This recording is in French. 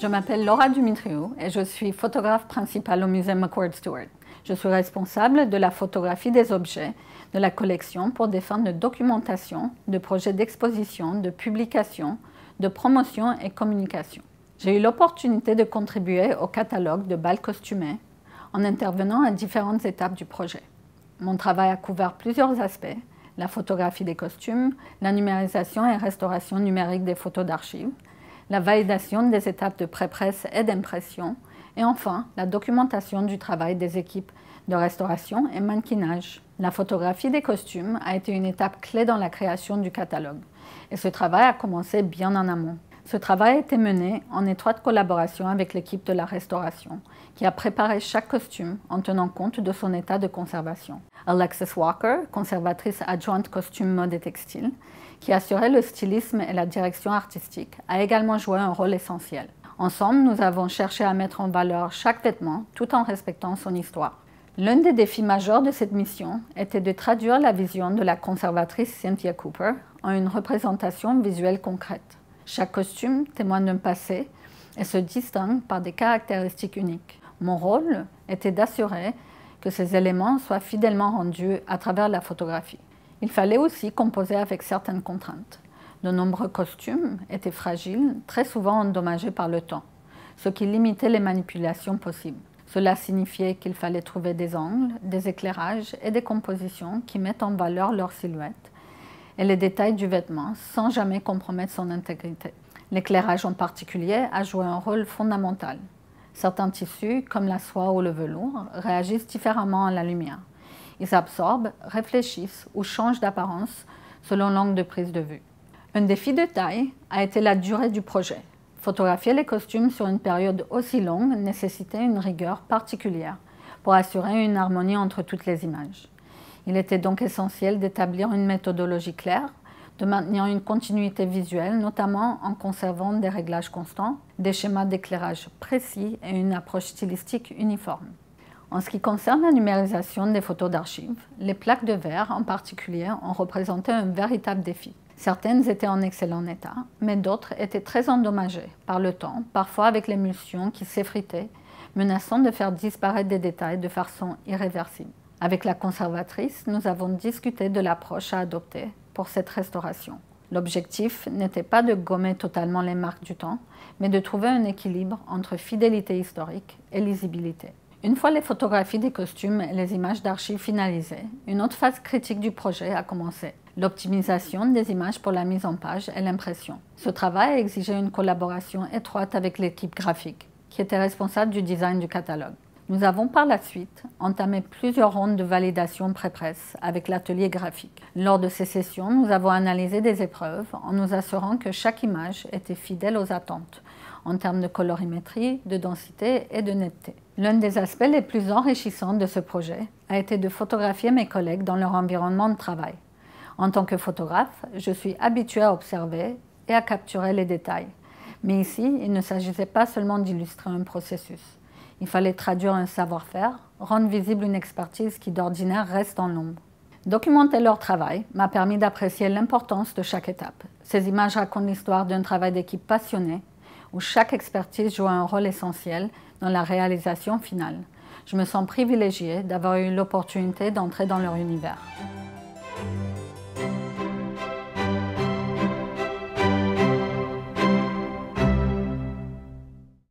Je m'appelle Laura Dumitriou et je suis photographe principale au musée McCord Stewart. Je suis responsable de la photographie des objets de la collection pour des fins de documentation, de projets d'exposition, de publication, de promotion et communication. J'ai eu l'opportunité de contribuer au catalogue de bals costumés en intervenant à différentes étapes du projet. Mon travail a couvert plusieurs aspects: la photographie des costumes, la numérisation et restauration numérique des photos d'archives, la validation des étapes de pré-presse et d'impression, et enfin la documentation du travail des équipes de restauration et mannequinage. La photographie des costumes a été une étape clé dans la création du catalogue, et ce travail a commencé bien en amont. Ce travail a été mené en étroite collaboration avec l'équipe de la restauration, qui a préparé chaque costume en tenant compte de son état de conservation. Alexis Walker, conservatrice adjointe costume, mode et textile, qui assurait le stylisme et la direction artistique, a également joué un rôle essentiel. Ensemble, nous avons cherché à mettre en valeur chaque vêtement tout en respectant son histoire. L'un des défis majeurs de cette mission était de traduire la vision de la conservatrice Cynthia Cooper en une représentation visuelle concrète. Chaque costume témoigne d'un passé et se distingue par des caractéristiques uniques. Mon rôle était d'assurer que ces éléments soient fidèlement rendus à travers la photographie. Il fallait aussi composer avec certaines contraintes. De nombreux costumes étaient fragiles, très souvent endommagés par le temps, ce qui limitait les manipulations possibles. Cela signifiait qu'il fallait trouver des angles, des éclairages et des compositions qui mettent en valeur leur silhouette et les détails du vêtement sans jamais compromettre son intégrité. L'éclairage en particulier a joué un rôle fondamental. Certains tissus, comme la soie ou le velours, réagissent différemment à la lumière. Ils absorbent, réfléchissent ou changent d'apparence selon l'angle de prise de vue. Un défi de taille a été la durée du projet. Photographier les costumes sur une période aussi longue nécessitait une rigueur particulière pour assurer une harmonie entre toutes les images. Il était donc essentiel d'établir une méthodologie claire, de maintenir une continuité visuelle, notamment en conservant des réglages constants, des schémas d'éclairage précis et une approche stylistique uniforme. En ce qui concerne la numérisation des photos d'archives, les plaques de verre en particulier ont représenté un véritable défi. Certaines étaient en excellent état, mais d'autres étaient très endommagées par le temps, parfois avec l'émulsion qui s'effritait, menaçant de faire disparaître des détails de façon irréversible. Avec la conservatrice, nous avons discuté de l'approche à adopter pour cette restauration. L'objectif n'était pas de gommer totalement les marques du temps, mais de trouver un équilibre entre fidélité historique et lisibilité. Une fois les photographies des costumes et les images d'archives finalisées, une autre phase critique du projet a commencé: l'optimisation des images pour la mise en page et l'impression. Ce travail a exigé une collaboration étroite avec l'équipe graphique, qui était responsable du design du catalogue. Nous avons par la suite entamé plusieurs rondes de validation pré-presse avec l'atelier graphique. Lors de ces sessions, nous avons analysé des épreuves en nous assurant que chaque image était fidèle aux attentes, en termes de colorimétrie, de densité et de netteté. L'un des aspects les plus enrichissants de ce projet a été de photographier mes collègues dans leur environnement de travail. En tant que photographe, je suis habituée à observer et à capturer les détails. Mais ici, il ne s'agissait pas seulement d'illustrer un processus. Il fallait traduire un savoir-faire, rendre visible une expertise qui d'ordinaire reste dans l'ombre. Documenter leur travail m'a permis d'apprécier l'importance de chaque étape. Ces images racontent l'histoire d'un travail d'équipe passionné, où chaque expertise joue un rôle essentiel dans la réalisation finale. Je me sens privilégiée d'avoir eu l'opportunité d'entrer dans leur univers.